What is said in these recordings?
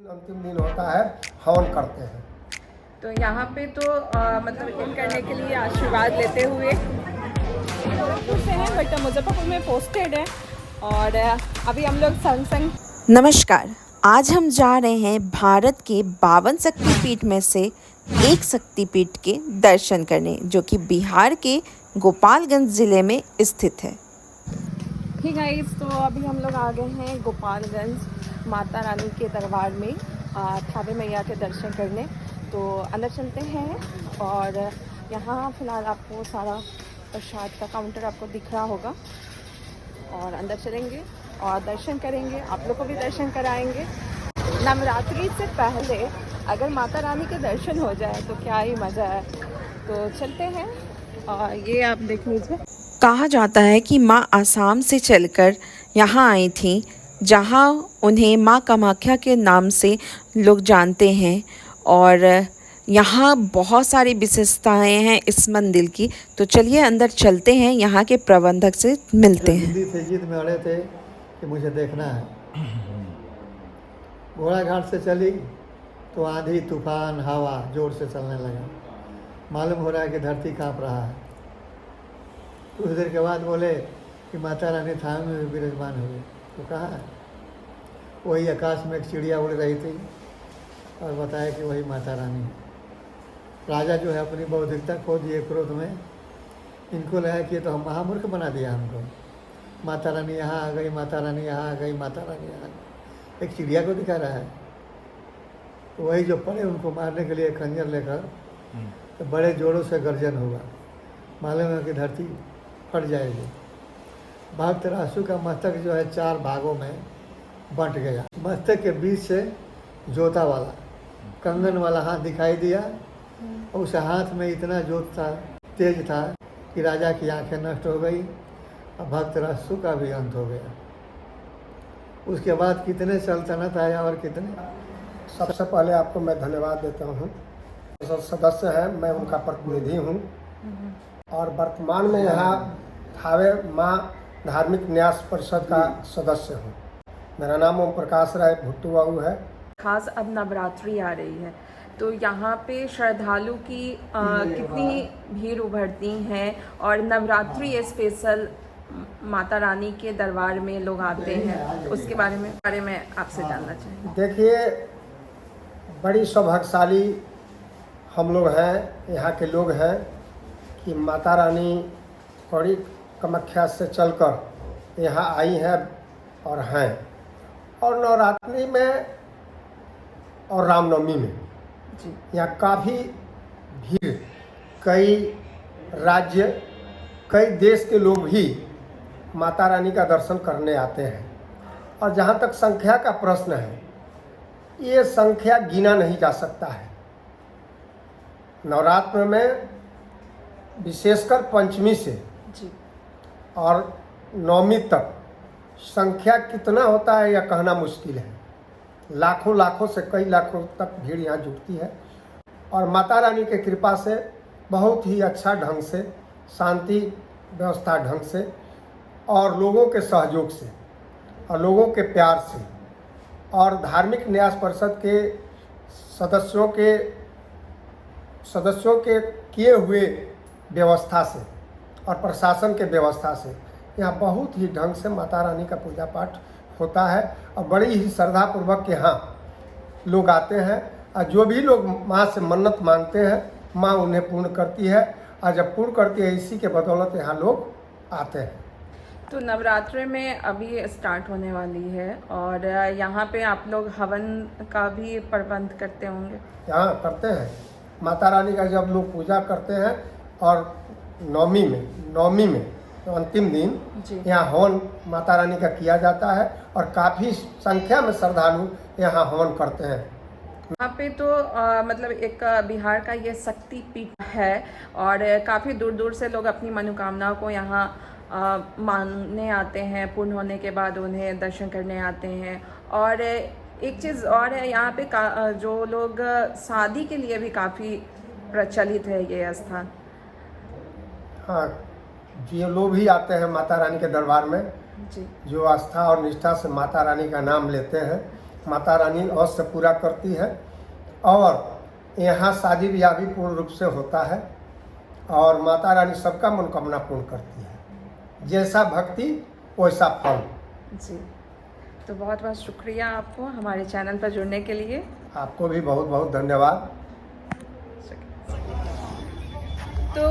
अंतिम दिन होता है, हवन करते हैं। तो यहाँ पे तो मतलब इन करने के लिए आशीर्वाद लेते हुए गोरखपुर से हैं बट मुजफ्फरपुर में पोस्टेड है और अभी हम लोग संग संग। नमस्कार, आज हम जा रहे हैं भारत के 52 शक्तिपीठ में से एक शक्तिपीठ के दर्शन करने, जो कि बिहार के गोपालगंज ज़िले में स्थित है। ही गाइस, तो अभी हम लोग आ गए हैं गोपालगंज माता रानी के दरबार में थावे मैया के दर्शन करने। तो अंदर चलते हैं और यहाँ फ़िलहाल आपको सारा प्रसाद का काउंटर आपको दिख रहा होगा और अंदर चलेंगे और दर्शन करेंगे, आप लोग को भी दर्शन कराएंगे। नवरात्रि से पहले अगर माता रानी के दर्शन हो जाए तो क्या ही मज़ा है। तो चलते हैं और ये आप देख लीजिए। कहा जाता है कि माँ आसाम से चलकर यहाँ आई थीं, जहाँ उन्हें माँ कामाख्या के नाम से लोग जानते हैं और यहाँ बहुत सारी विशेषताएं हैं इस मंदिर की। तो चलिए अंदर चलते हैं, यहाँ के प्रबंधक से मिलते हैं। जिद में अड़े थे कि मुझे देखना है। घोड़ा घाट से चली तो आंधी तूफान हवा जोर से चलने लगा। मालूम हो रहा है कि धरती काँप रहा है। कुछ देर के बाद बोले कि माता रानी थावे में भी विराजमान हुए। तो कहाँ है? वही आकाश में एक चिड़िया उड़ रही थी और बताया कि वही माता रानी है। राजा जो है अपनी बौद्धिकता खो दिए क्रोध में। इनको लगा कि ये तो हम महामूर्ख बना दिया हमको। माता रानी यहाँ आ गई, माता रानी यहाँ आ गई, माता रानी यहाँ आ गई। एक चिड़िया को दिखा रहा है। तो वही जो पड़े उनको मारने के लिए खंजर लेकर तो बड़े जोरों से गर्जन हुआ। मालूम है कि धरती फट जाएगी। भक्त रासु का मस्तक जो है 4 भागों में बंट गया। मस्तक के बीच से जोता वाला कंगन वाला हाथ दिखाई दिया। उस हाथ में इतना जोत था, तेज था कि राजा की आंखें नष्ट हो गई और भक्त रासु का भी अंत हो गया। उसके बाद कितने सल्तनत आया और कितने। सबसे पहले आपको मैं धन्यवाद देता हूँ। सदस्य हैं, मैं उनका प्रतिनिधि हूँ और वर्तमान में यहाँ थावे माँ धार्मिक न्यास परिषद का सदस्य हूँ। मेरा नाम ओम प्रकाश राय भुट्टू बाबू है। खास अब नवरात्रि आ रही है तो यहाँ पे श्रद्धालु की कितनी भीड़ उभरती हैं और नवरात्रि स्पेशल माता रानी के दरबार में लोग आते हैं, उसके बारे में आपसे जानना चाहिए। देखिए, बड़ी सौभाग्यशाली हम लोग हैं, यहाँ के लोग हैं कि माता रानी कड़ी कामाख्या से चलकर यहाँ आई हैं और हैं। और नवरात्रि में और रामनवमी में यहाँ काफ़ी भीड़, कई राज्य कई देश के लोग भी माता रानी का दर्शन करने आते हैं। और जहाँ तक संख्या का प्रश्न है, ये संख्या गिना नहीं जा सकता है। नवरात्र में विशेषकर पंचमी से और नवमी तक संख्या कितना होता है यह कहना मुश्किल है। लाखों से कई लाखों तक भीड़ यहाँ जुटती है और माता रानी के कृपा से बहुत ही अच्छा ढंग से, शांति व्यवस्था ढंग से और लोगों के सहयोग से और लोगों के प्यार से और धार्मिक न्यास परिषद के सदस्यों के किए हुए व्यवस्था से और प्रशासन के व्यवस्था से यहाँ बहुत ही ढंग से माता रानी का पूजा पाठ होता है और बड़ी ही श्रद्धापूर्वक यहाँ लोग आते हैं। और जो भी लोग माँ से मन्नत मांगते हैं, माँ उन्हें पूर्ण करती है और जब पूर्ण करती है, इसी के बदौलत यहाँ लोग आते हैं। तो नवरात्रि में अभी स्टार्ट होने वाली है और यहाँ पे आप लोग हवन का भी प्रबंध करते होंगे। यहाँ करते हैं माता रानी का जब लोग पूजा करते हैं और नवमी में तो अंतिम दिन यहाँ हवन माता रानी का किया जाता है और काफ़ी संख्या में श्रद्धालु यहाँ हवन करते हैं। यहाँ पे तो मतलब एक बिहार का ये शक्तिपीठ है और काफ़ी दूर दूर से लोग अपनी मनोकामनाओं को यहाँ मानने आते हैं। पूर्ण होने के बाद उन्हें दर्शन करने आते हैं। और एक चीज़ और है, यहाँ पे जो लोग शादी के लिए भी काफ़ी प्रचलित है ये स्थान। हाँ, जो लोग भी आते हैं माता रानी के दरबार में, जो आस्था और निष्ठा से माता रानी का नाम लेते हैं, माता रानी अवश्य पूरा करती है। और यहाँ शादी ब्याह भी पूर्ण रूप से होता है और माता रानी सबका मनोकामना पूर्ण करती है। जैसा भक्ति वैसा फल। जी, तो बहुत बहुत शुक्रिया आपको हमारे चैनल पर जुड़ने के लिए। आपको भी बहुत बहुत धन्यवाद। तो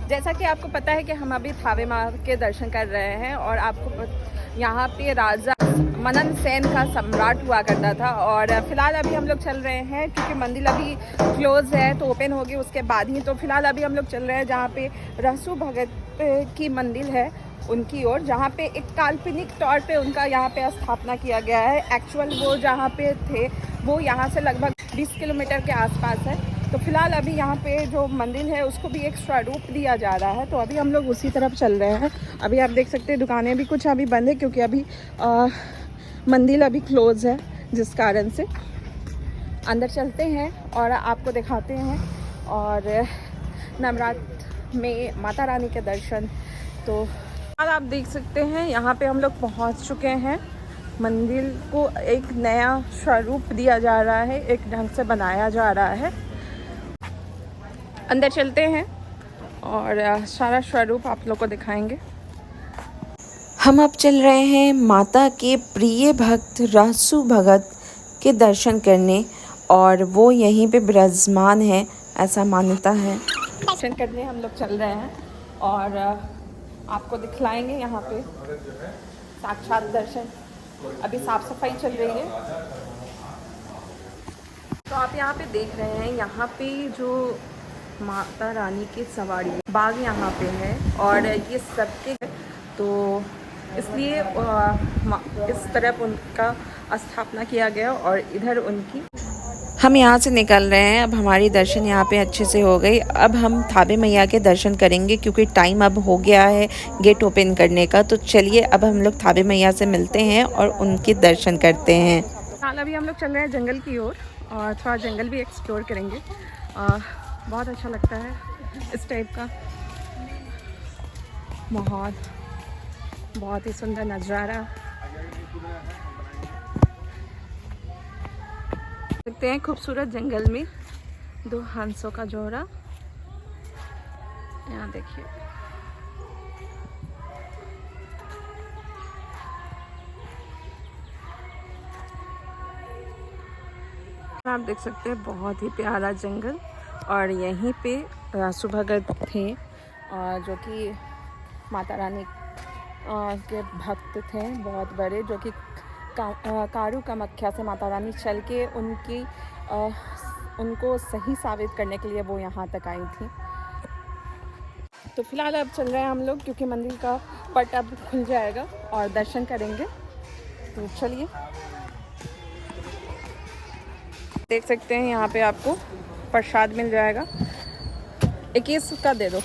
जैसा कि आपको पता है कि हम अभी थावे माँ के दर्शन कर रहे हैं और आपको यहाँ पे राजा मनन सेन का सम्राट हुआ करता था। और फिलहाल अभी हम लोग चल रहे हैं क्योंकि मंदिर अभी क्लोज है तो ओपन होगी उसके बाद ही। तो फिलहाल अभी हम लोग चल रहे हैं जहाँ पे रहसु भगत की मंदिर है उनकी ओर, जहाँ पे एक काल्पनिक तौर पे उनका यहाँ पे स्थापना किया गया है। एक्चुअल वो जहाँ पे थे वो यहाँ से लगभग 20 किलोमीटर के आसपास है। तो फिलहाल अभी यहाँ पे जो मंदिर है उसको भी एक स्वरूप दिया जा रहा है। तो अभी हम लोग उसी तरफ चल रहे हैं। अभी आप देख सकते हैं दुकानें भी कुछ अभी बंद है क्योंकि अभी मंदिर अभी क्लोज है, जिस कारण से अंदर चलते हैं और आपको दिखाते हैं और नवरात्र में माता रानी के दर्शन। तो आप देख सकते हैं यहाँ पे हम लोग पहुँच चुके हैं। मंदिर को एक नया स्वरूप दिया जा रहा है, एक ढंग से बनाया जा रहा है। अंदर चलते हैं और सारा स्वरूप आप लोग को दिखाएंगे। हम अब चल रहे हैं माता के प्रिय भक्त रहसु भगत के दर्शन करने और वो यहीं पे विराजमान है, ऐसा मान्यता है। दर्शन करने हम लोग चल रहे हैं और आपको दिखलाएंगे यहाँ पे साक्षात दर्शन। अभी साफ सफाई चल रही है। तो आप यहाँ पे देख रहे हैं, यहाँ पे जो माता रानी की सवारी बाग यहाँ पे है और ये सबके, तो इसलिए इस तरफ उनका स्थापना किया गया और इधर उनकी। हम यहाँ से निकल रहे हैं। अब हमारी दर्शन यहाँ पे अच्छे से हो गई। अब हम थावे मैया के दर्शन करेंगे क्योंकि टाइम अब हो गया है गेट ओपन करने का। तो चलिए अब हम लोग थावे मैया से मिलते हैं और उनके दर्शन करते हैं। हाल अभी हम लोग चल रहे हैं जंगल की ओर और थोड़ा जंगल भी एक्सप्लोर करेंगे। बहुत अच्छा लगता है इस टाइप का माहौल, बहुत ही सुंदर नज़ारा। देखते हैं खूबसूरत जंगल में 2 हंसों का जोड़ा। यहाँ देखिए, आप देख सकते हैं बहुत ही प्यारा जंगल। और यहीं पे रहसु भगत थे जो कि माता रानी के भक्त थे बहुत बड़े, जो कि कारू कामाख्या से माता रानी चल के उनको सही साबित करने के लिए वो यहाँ तक आई थी। तो फिलहाल अब चल रहे हैं हम लोग क्योंकि मंदिर का पट अब खुल जाएगा और दर्शन करेंगे। तो चलिए, देख सकते हैं यहाँ पे आपको प्रसाद मिल जाएगा। 21 का दे दो।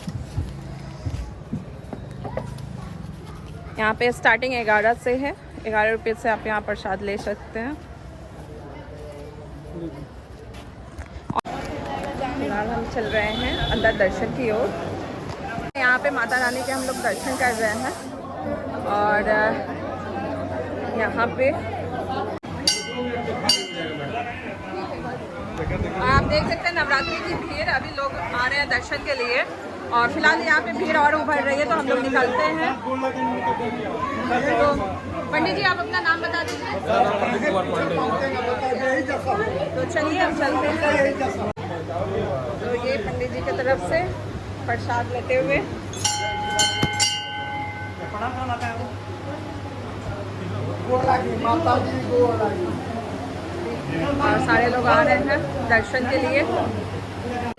यहाँ पे स्टार्टिंग 11 से है, 11 रुपये से आप यहाँ प्रसाद ले सकते हैं। फिलहाल हम चल रहे हैं अंदर दर्शन की ओर। यहाँ पे माता रानी के हम लोग दर्शन कर रहे हैं और यहाँ पे आप देख सकते हैं नवरात्रि की भीड़। अभी लोग आ रहे हैं दर्शन के लिए और फिलहाल यहाँ पे भीड़ और उभर रही है। तो हम लोग निकलते हैं। तो पंडित जी आप अपना नाम बता दीजिए। तो चलिए हम चलते हैं। तो ये पंडित जी की तरफ से प्रसाद लेते हुए और सारे लोग आ रहे हैं दर्शन के लिए।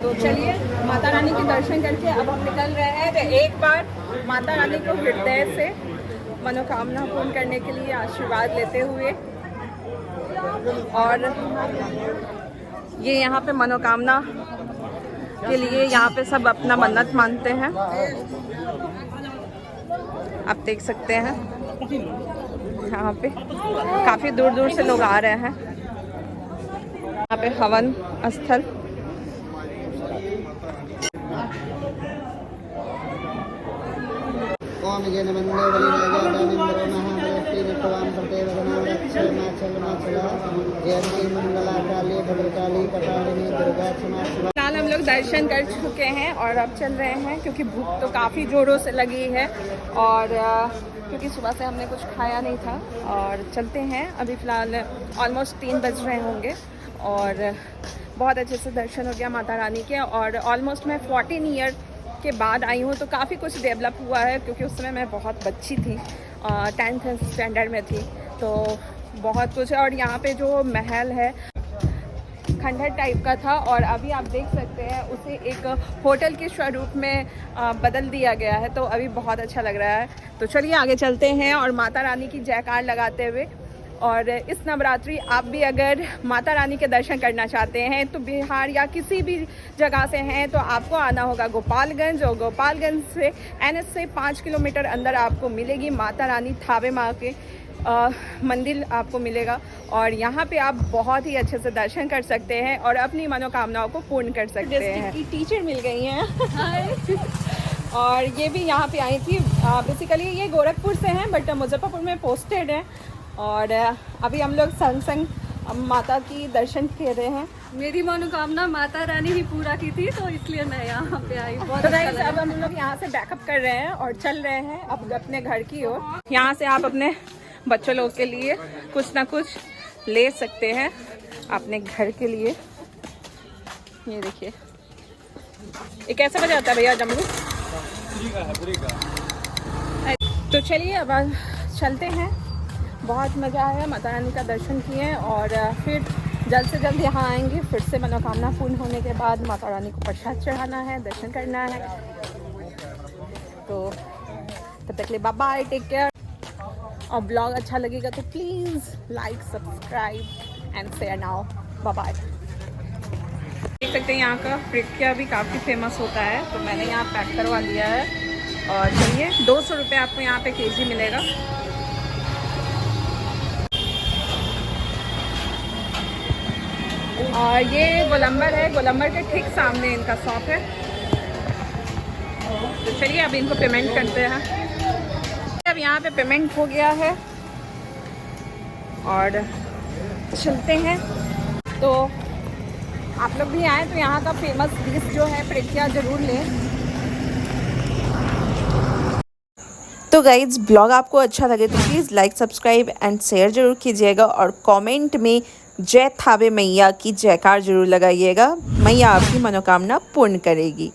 तो चलिए माता रानी के दर्शन करके अब हम निकल रहे हैं। तो एक बार माता रानी को हृदय से मनोकामना पूर्ण करने के लिए आशीर्वाद लेते हुए, और ये यहाँ पे मनोकामना के लिए यहाँ पे सब अपना मन्नत मानते हैं। आप देख सकते हैं यहाँ पे काफ़ी दूर दूर से लोग आ रहे हैं। यहाँ पे हवन स्थल, जन वंदे बलिराजा दानिंद्रो महाबलश्री ऋतवाम प्रदेवगनाचला जयंती मंगला काली भद्रकाली कपालिनी दुर्गा क्षमा शिवा। फिलहाल हम लोग दर्शन कर चुके हैं और अब चल रहे हैं क्योंकि भूख तो काफ़ी ज़ोरों से लगी है और क्योंकि सुबह से हमने कुछ खाया नहीं था और चलते हैं। अभी फ़िलहाल ऑलमोस्ट 3 बज रहे होंगे और बहुत अच्छे से दर्शन हो गया माता रानी के और ऑलमोस्ट मैं 14 ईयर के बाद आई हूँ तो काफ़ी कुछ डेवलप हुआ है क्योंकि उस समय मैं बहुत बच्ची थी 10th स्टैंडर्ड में थी तो बहुत कुछ है। और यहाँ पे जो महल है खंडहर टाइप का था और अभी आप देख सकते हैं उसे एक होटल के स्वरूप में बदल दिया गया है तो अभी बहुत अच्छा लग रहा है। तो चलिए आगे चलते हैं और माता रानी की जयकार लगाते हुए। और इस नवरात्रि आप भी अगर माता रानी के दर्शन करना चाहते हैं तो बिहार या किसी भी जगह से हैं तो आपको आना होगा गोपालगंज और गोपालगंज से NH से 5 किलोमीटर अंदर आपको मिलेगी माता रानी थावे माँ के मंदिर आपको मिलेगा और यहाँ पे आप बहुत ही अच्छे से दर्शन कर सकते हैं और अपनी मनोकामनाओं को पूर्ण कर सकते हैं। टीचर मिल गई हैं और ये भी यहाँ पे आई थी। बेसिकली ये गोरखपुर से हैं बट मुजफ्फरपुर में पोस्टेड है और अभी हम लोग संग संग माता की दर्शन कर रहे हैं। मेरी मनोकामना माता रानी ही पूरा की थी तो इसलिए मैं यहाँ पे आई। बहुत तो अच्छा गाइस लगा। अब हम लोग यहाँ से बैकअप कर रहे हैं और चल रहे हैं अब अपने घर की ओर। यहाँ से आप अपने बच्चों लोग के लिए कुछ ना कुछ ले सकते हैं अपने घर के लिए। ये देखिए ये कैसे बजाता है भैया डमरू। तो चलिए अब चलते हैं। बहुत मज़ा आया, माता रानी का दर्शन किए और फिर जल्द से जल्द यहाँ आएंगे। फिर से मनोकामना पूर्ण होने के बाद माता रानी को प्रसाद चढ़ाना है, दर्शन करना है। तो तब तक के लिए बाय बाय, टेक केयर। और ब्लॉग अच्छा लगेगा तो please like subscribe and share now. Bye bye. देख सकते हैं यहाँ का प्रिकिया भी काफ़ी फेमस होता है तो मैंने यहाँ पैक करवा लिया है। और चलिए 200 रुपये आपको यहाँ पे केजी मिलेगा। और ये गोलंबर है, गोलंबर के ठीक सामने इनका शॉप है। तो चलिए अब इनको पेमेंट करते हैं। अब यहाँ पे पेमेंट हो गया है और चलते हैं। तो आप लोग भी आए तो यहाँ का फेमस डिश जो है प्रिकिया ज़रूर लें। तो गाइज ब्लॉग आपको अच्छा लगे तो please like subscribe and share ज़रूर कीजिएगा और कमेंट में जय थावे मैया की जयकार ज़रूर लगाइएगा। मैया आपकी मनोकामना पूर्ण करेगी।